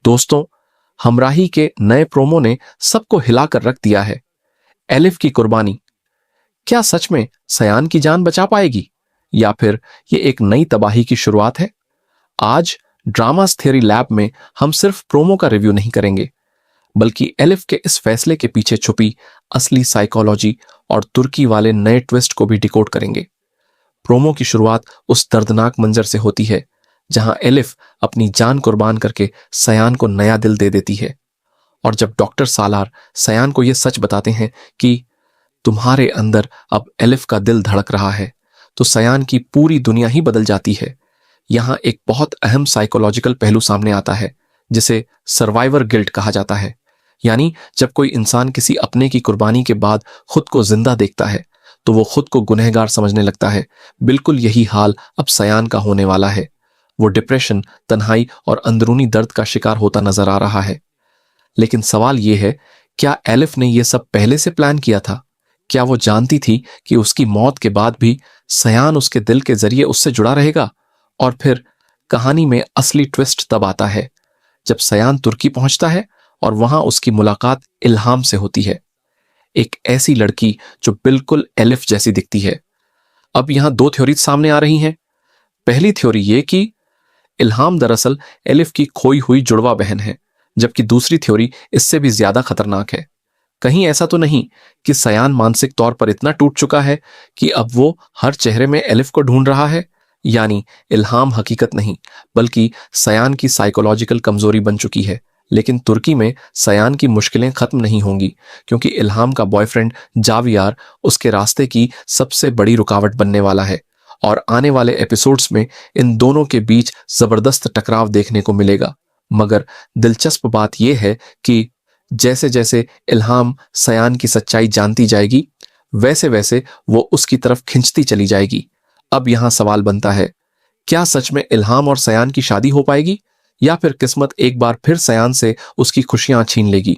दोस्तों, हमराही के नए प्रोमो ने सबको हिलाकर रख दिया है। एलिफ की कुर्बानी क्या सच में सयान की जान बचा पाएगी, या फिर ये एक नई तबाही की शुरुआत है? आज ड्रामास थियरी लैब में हम सिर्फ प्रोमो का रिव्यू नहीं करेंगे, बल्कि एलिफ के इस फैसले के पीछे छुपी असली साइकोलॉजी और तुर्की वाले नए ट्विस्ट को भी डिकोड करेंगे। प्रोमो की शुरुआत उस दर्दनाक मंजर से होती है जहां एलिफ अपनी जान कुर्बान करके सयान को नया दिल दे देती है। और जब डॉक्टर सालार सयान को यह सच बताते हैं कि तुम्हारे अंदर अब एलिफ का दिल धड़क रहा है, तो सयान की पूरी दुनिया ही बदल जाती है। यहां एक बहुत अहम साइकोलॉजिकल पहलू सामने आता है जिसे सर्वाइवर गिल्ट कहा जाता है। यानी जब कोई इंसान किसी अपने की कुर्बानी के बाद खुद को जिंदा देखता है तो वो खुद को गुनहगार समझने लगता है। बिल्कुल यही हाल अब सयान का होने वाला है। वो डिप्रेशन, तन्हाई और अंदरूनी दर्द का शिकार होता नजर आ रहा है। लेकिन सवाल यह है, क्या एलिफ ने यह सब पहले से प्लान किया था? क्या वो जानती थी कि उसकी मौत के बाद भी सयान उसके दिल के जरिए उससे जुड़ा रहेगा? और फिर कहानी में असली ट्विस्ट तब आता है जब सयान तुर्की पहुंचता है और वहां उसकी मुलाकात इल्हाम से होती है, एक ऐसी लड़की जो बिल्कुल एलिफ जैसी दिखती है। अब यहां दो थ्योरी सामने आ रही हैं। पहली थ्योरी ये कि इल्हाम दरअसल एलिफ की खोई हुई जुड़वा बहन है, जबकि दूसरी थ्योरी इससे भी ज्यादा खतरनाक है। कहीं ऐसा तो नहीं कि सयान मानसिक तौर पर इतना टूट चुका है कि अब वो हर चेहरे में एलिफ को ढूंढ रहा है? यानी इल्हाम हकीकत नहीं, बल्कि सयान की साइकोलॉजिकल कमजोरी बन चुकी है। लेकिन तुर्की में सयान की मुश्किलें खत्म नहीं होंगी, क्योंकि इल्हाम का बॉयफ्रेंड जावियार उसके रास्ते की सबसे बड़ी रुकावट बनने वाला है। और आने वाले एपिसोड्स में इन दोनों के बीच जबरदस्त टकराव देखने को मिलेगा। मगर दिलचस्प बात यह है कि जैसे जैसे इल्हाम सयान की सच्चाई जानती जाएगी, वैसे वैसे वो उसकी तरफ खिंचती चली जाएगी। अब यहां सवाल बनता है, क्या सच में इल्हाम और सयान की शादी हो पाएगी, या फिर किस्मत एक बार फिर सयान से उसकी खुशियां छीन लेगी?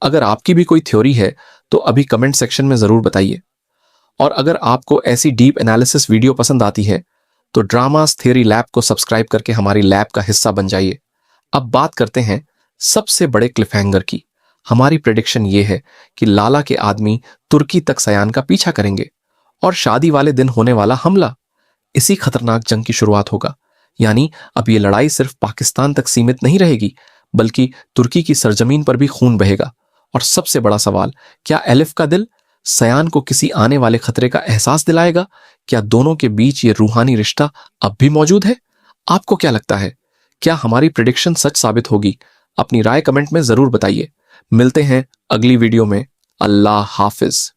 अगर आपकी भी कोई थ्योरी है तो अभी कमेंट सेक्शन में जरूर बताइए। और अगर आपको ऐसी डीप एनालिसिस वीडियो पसंद आती है तो ड्रामास थियरी लैब को सब्सक्राइब करके हमारी लैब का हिस्सा बन जाइए। अब बात करते हैं सबसे बड़े क्लिफहैंगर की। हमारी प्रेडिक्शन ये है कि लाला के आदमी तुर्की तक सयान का पीछा करेंगे और शादी वाले दिन होने वाला हमला इसी खतरनाक जंग की शुरुआत होगा। यानी अब ये लड़ाई सिर्फ पाकिस्तान तक सीमित नहीं रहेगी, बल्कि तुर्की की सरजमीन पर भी खून बहेगा। और सबसे बड़ा सवाल, क्या एलिफ का दिल सयान को किसी आने वाले खतरे का एहसास दिलाएगा? क्या दोनों के बीच ये रूहानी रिश्ता अब भी मौजूद है? आपको क्या लगता है, क्या हमारी प्रेडिक्शन सच साबित होगी? अपनी राय कमेंट में जरूर बताइए। मिलते हैं अगली वीडियो में। अल्लाह हाफिज।